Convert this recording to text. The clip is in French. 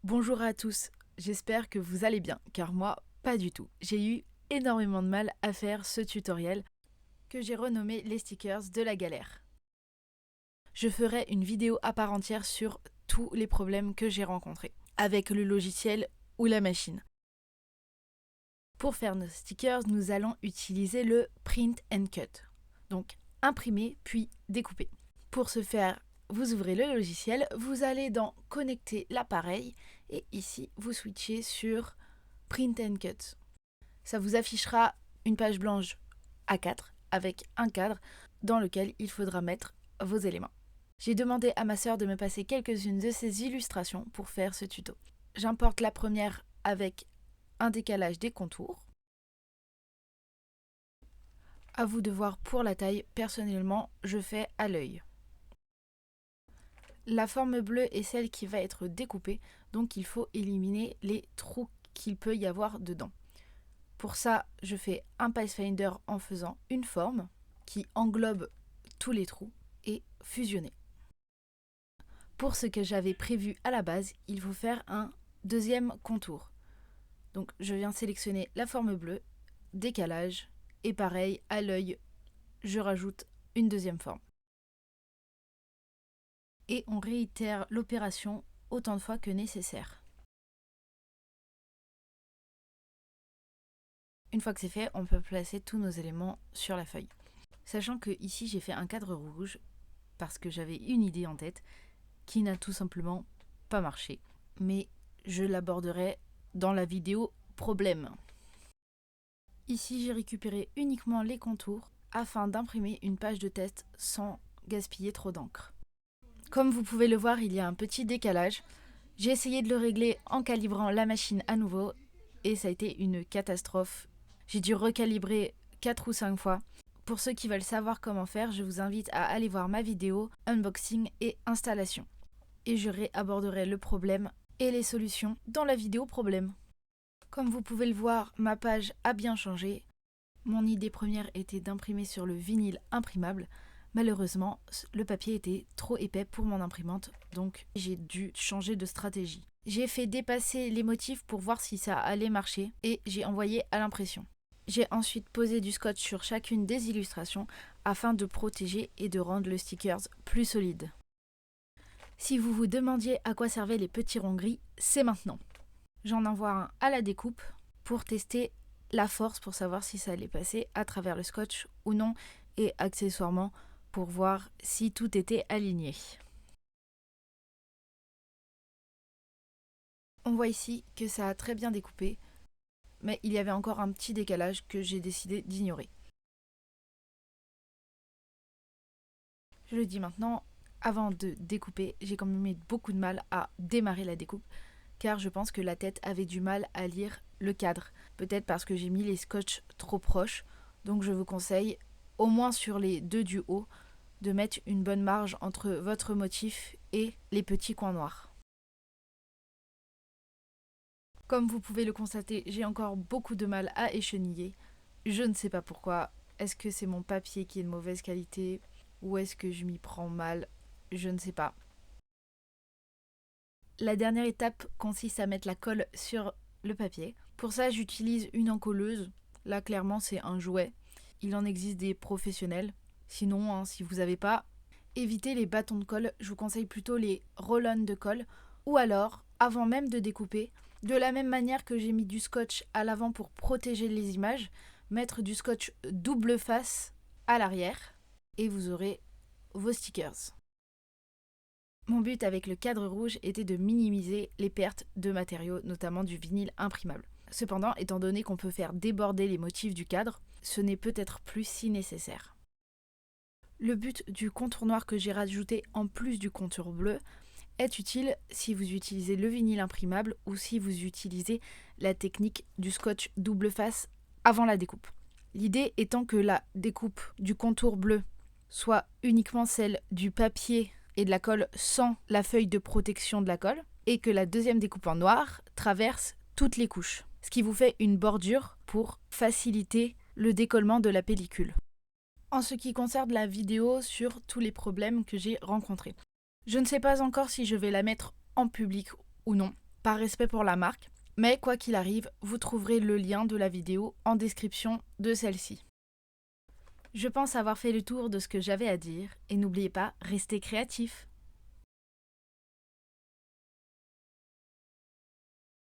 Bonjour à tous, j'espère que vous allez bien, car moi, pas du tout. J'ai eu énormément de mal à faire ce tutoriel que j'ai renommé les stickers de la galère. Je ferai une vidéo à part entière sur tous les problèmes que j'ai rencontrés, avec le logiciel ou la machine. Pour faire nos stickers, nous allons utiliser le Print and Cut, donc imprimer puis découper. Pour ce faire, vous ouvrez le logiciel, vous allez dans Connecter l'appareil et ici vous switchez sur Print and Cut. Ça vous affichera une page blanche A4 avec un cadre dans lequel il faudra mettre vos éléments. J'ai demandé à ma sœur de me passer quelques-unes de ses illustrations pour faire ce tuto. J'importe la première avec un décalage des contours. À vous de voir pour la taille, personnellement je fais à l'œil. La forme bleue est celle qui va être découpée, donc il faut éliminer les trous qu'il peut y avoir dedans. Pour ça, je fais un Pathfinder en faisant une forme qui englobe tous les trous et fusionner. Pour ce que j'avais prévu à la base, il faut faire un deuxième contour. Donc je viens sélectionner la forme bleue, décalage, et pareil, à l'œil, je rajoute une deuxième forme. Et on réitère l'opération autant de fois que nécessaire. Une fois que c'est fait, on peut placer tous nos éléments sur la feuille. Sachant que ici j'ai fait un cadre rouge parce que j'avais une idée en tête qui n'a tout simplement pas marché. Mais je l'aborderai dans la vidéo problème. Ici j'ai récupéré uniquement les contours afin d'imprimer une page de test sans gaspiller trop d'encre. Comme vous pouvez le voir, il y a un petit décalage. J'ai essayé de le régler en calibrant la machine à nouveau et ça a été une catastrophe. J'ai dû recalibrer 4 ou 5 fois. Pour ceux qui veulent savoir comment faire, je vous invite à aller voir ma vidéo unboxing et installation. Et je réaborderai le problème et les solutions dans la vidéo problème. Comme vous pouvez le voir, ma page a bien changé. Mon idée première était d'imprimer sur le vinyle imprimable. Malheureusement, le papier était trop épais pour mon imprimante, donc j'ai dû changer de stratégie. J'ai fait dépasser les motifs pour voir si ça allait marcher et j'ai envoyé à l'impression. J'ai ensuite posé du scotch sur chacune des illustrations afin de protéger et de rendre le sticker plus solide. Si vous vous demandiez à quoi servaient les petits ronds gris, c'est maintenant. J'en envoie un à la découpe pour tester la force pour savoir si ça allait passer à travers le scotch ou non et accessoirement pour voir si tout était aligné. On voit ici que ça a très bien découpé, mais il y avait encore un petit décalage que j'ai décidé d'ignorer. Je le dis maintenant, avant de découper, j'ai quand même eu beaucoup de mal à démarrer la découpe, car je pense que la tête avait du mal à lire le cadre. Peut-être parce que j'ai mis les scotch trop proches, donc je vous conseille, au moins sur les deux du haut, de mettre une bonne marge entre votre motif et les petits coins noirs. Comme vous pouvez le constater, j'ai encore beaucoup de mal à écheniller. Je ne sais pas pourquoi. Est-ce que c'est mon papier qui est de mauvaise qualité ou est-ce que je m'y prends mal? Je ne sais pas. La dernière étape consiste à mettre la colle sur le papier. Pour ça, j'utilise une encolleuse. Là, clairement, c'est un jouet. Il en existe des professionnels. Sinon, si vous n'avez pas, évitez les bâtons de colle. Je vous conseille plutôt les roll-on de colle. Ou alors, avant même de découper, de la même manière que j'ai mis du scotch à l'avant pour protéger les images, mettre du scotch double face à l'arrière et vous aurez vos stickers. Mon but avec le cadre rouge était de minimiser les pertes de matériaux, notamment du vinyle imprimable. Cependant, étant donné qu'on peut faire déborder les motifs du cadre, ce n'est peut-être plus si nécessaire. Le but du contour noir que j'ai rajouté en plus du contour bleu est utile si vous utilisez le vinyle imprimable ou si vous utilisez la technique du scotch double face avant la découpe. L'idée étant que la découpe du contour bleu soit uniquement celle du papier et de la colle sans la feuille de protection de la colle, et que la deuxième découpe en noir traverse toutes les couches, ce qui vous fait une bordure pour faciliter le décollement de la pellicule. En ce qui concerne la vidéo sur tous les problèmes que j'ai rencontrés, je ne sais pas encore si je vais la mettre en public ou non. par respect pour la marque, mais quoi qu'il arrive, vous trouverez le lien de la vidéo en description de celle-ci. Je pense avoir fait le tour de ce que j'avais à dire, et n'oubliez pas, restez créatifs.